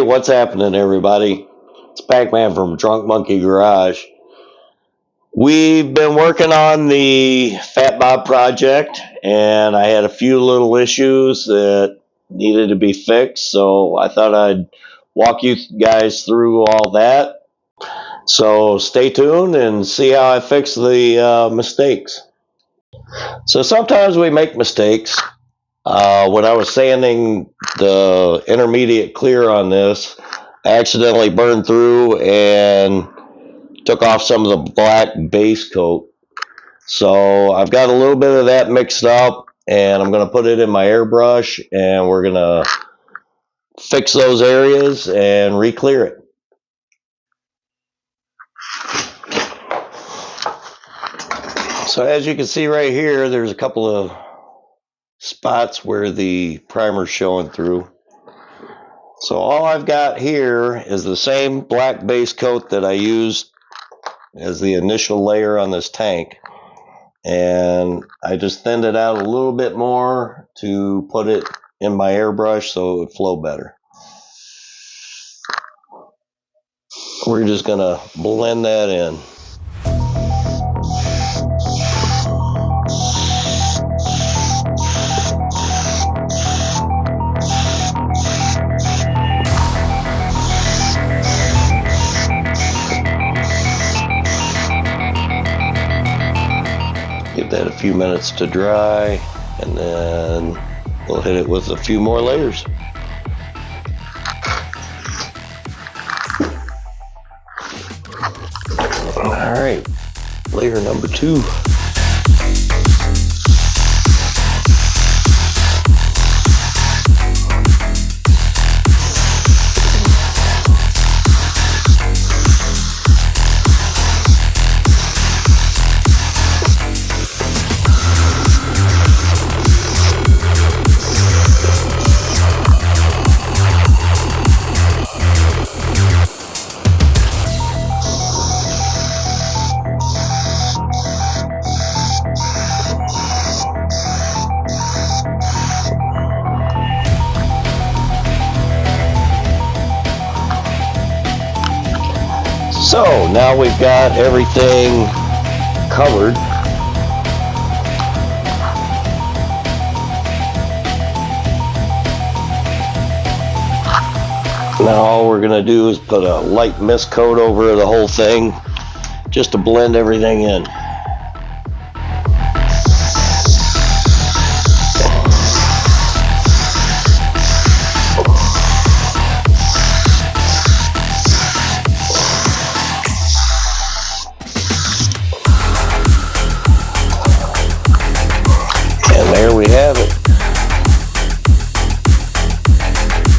what's happening, everybody? It's Pac-Man from Drunk Monkey Garage. We've been working on the Fat Bob project, and I had a few little issues that needed to be fixed, so I thought I'd walk you guys through all that. So stay tuned and see how I fix the mistakes. So sometimes we make mistakes. When I was sanding the intermediate clear on this, I accidentally burned through and took off some of the black base coat. So I've got a little bit of that mixed up, and I'm going to put it in my airbrush, and we're going to fix those areas and re-clear it. So as you can see right here, there's a couple of spots where the primer's showing through. So all I've got here is the same black base coat that I used as the initial layer on this tank, and I just thinned it out a little bit more to put it in my airbrush so it would flow better. We're just gonna blend that in. Give that a few minutes to dry, and then we'll hit it with a few more layers. All right, layer number 2. So now we've got everything covered. Now all we're going to do is put a light mist coat over the whole thing just to blend everything in. There we have it.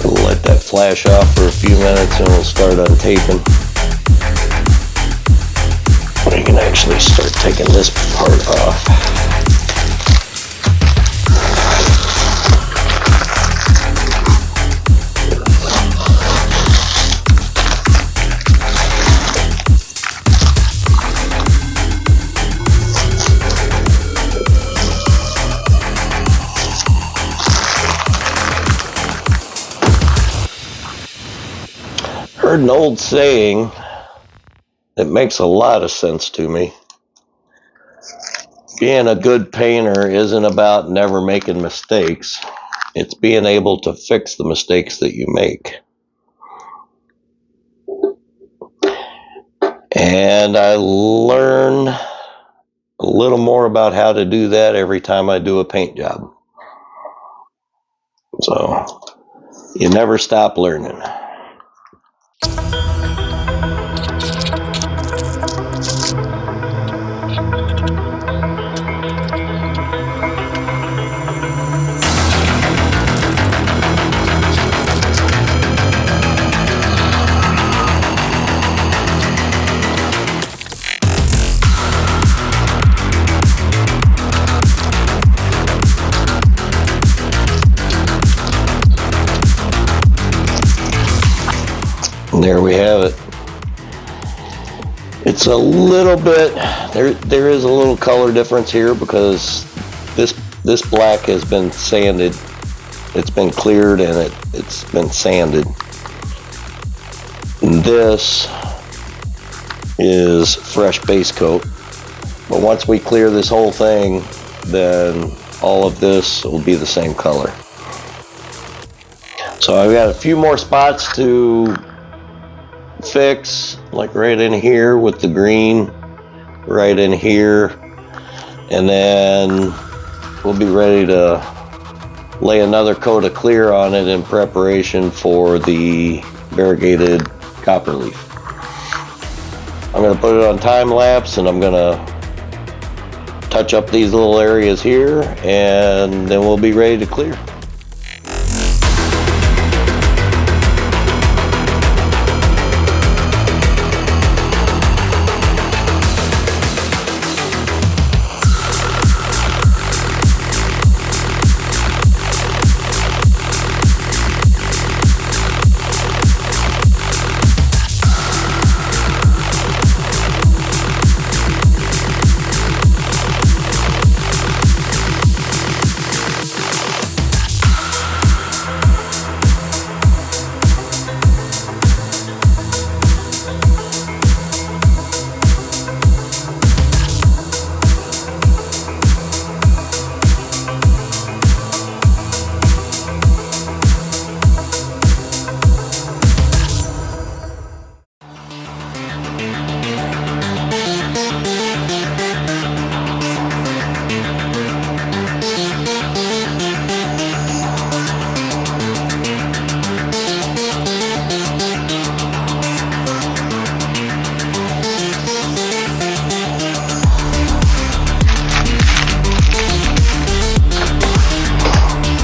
We'll let that flash off for a few minutes and we'll start untaping. We can actually start taking this part off. Heard an old saying that makes a lot of sense to me. Being a good painter isn't about never making mistakes. It's being able to fix the mistakes that you make. And I learn a little more about how to do that every time I do a paint job. So you never stop learning. And there we have it. It's a little bit, there is a little color difference here because this black has been sanded. It's been cleared and it's been sanded. This is fresh base coat. But once we clear this whole thing, then all of this will be the same color. So I've got a few more spots to fix, like right in here with the green, right in here, and then we'll be ready to lay another coat of clear on it in preparation for the variegated copper leaf. I'm going to put it on time lapse, and I'm going to touch up these little areas here, and then we'll be ready to clear.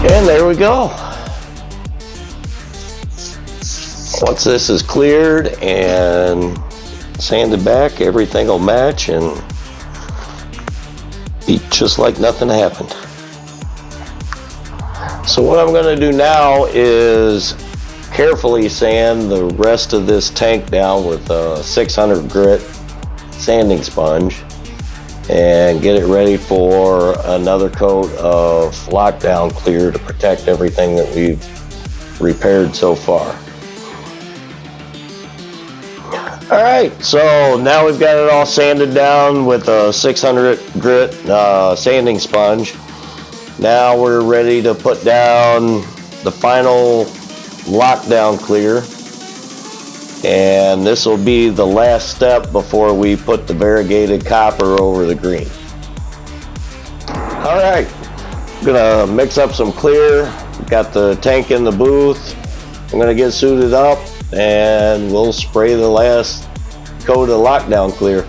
And there we go. Once this is cleared and sanded back, everything will match and be just like nothing happened. So what I'm going to do now is carefully sand the rest of this tank down with a 600 grit sanding sponge and get it ready for another coat of lockdown clear to protect everything that we've repaired so far. All right, so now we've got it all sanded down with a 600 grit sanding sponge. Now we're ready to put down the final lockdown clear, and this will be the last step before we put the variegated copper over the green. All right, I'm gonna mix up some clear. Got the tank in the booth. I'm gonna get suited up and we'll spray the last coat of lockdown clear.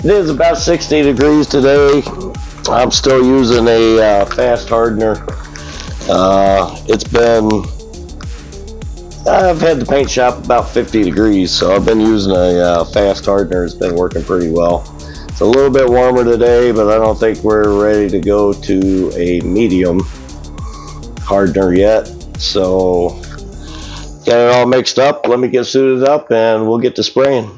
It is about 60 degrees today. I'm still using a fast hardener. I've had the paint shop about 50 degrees, so I've been using a fast hardener. It's been working pretty well. It's a little bit warmer today, but I don't think we're ready to go to a medium hardener yet. So got it all mixed up. Let me get suited up and we'll get to spraying.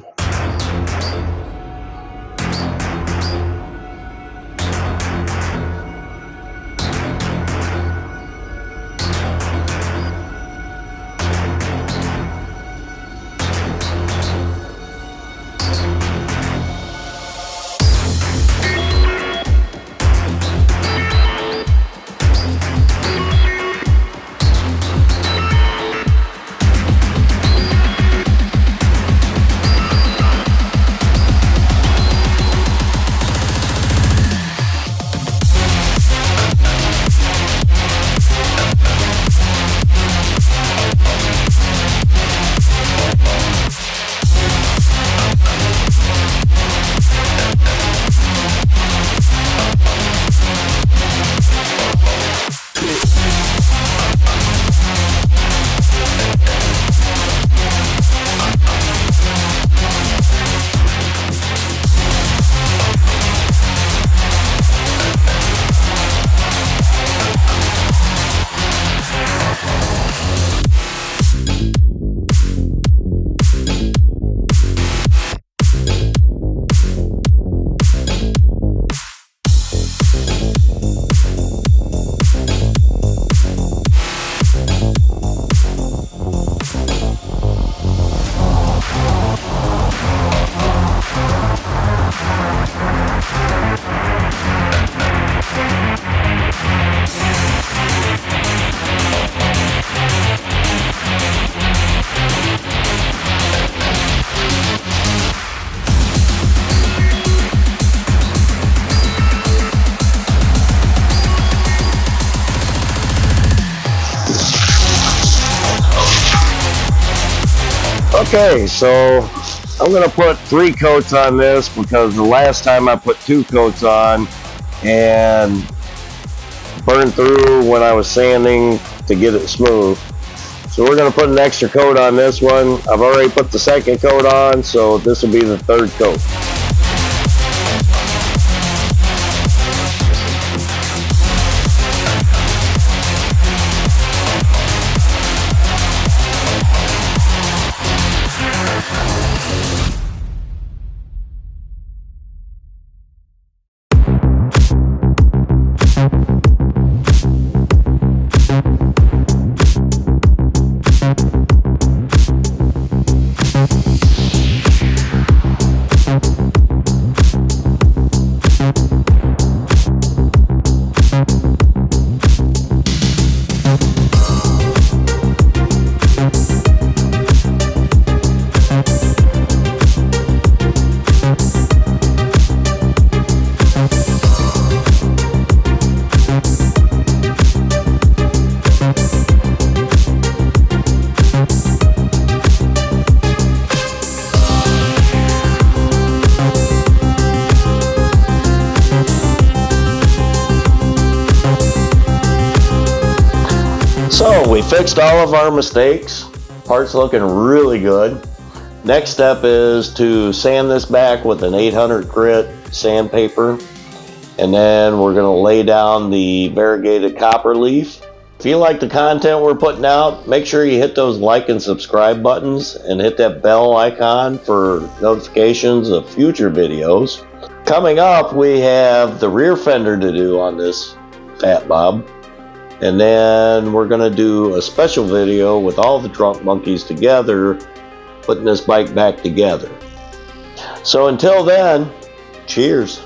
Okay, so I'm going to put 3 coats on this because the last time I put 2 coats on and burned through when I was sanding to get it smooth. So we're going to put an extra coat on this one. I've already put the 2nd coat on, so this will be the 3rd coat. So we fixed all of our mistakes. Part's looking really good. Next step is to sand this back with an 800 grit sandpaper, and then we're going to lay down the variegated copper leaf. If you like the content we're putting out, make sure you hit those like and subscribe buttons and hit that bell icon for notifications of future videos. Coming up, we have the rear fender to do on this Fat Bob. And then we're going to do a special video with all the drunk monkeys together, putting this bike back together. So until then, cheers.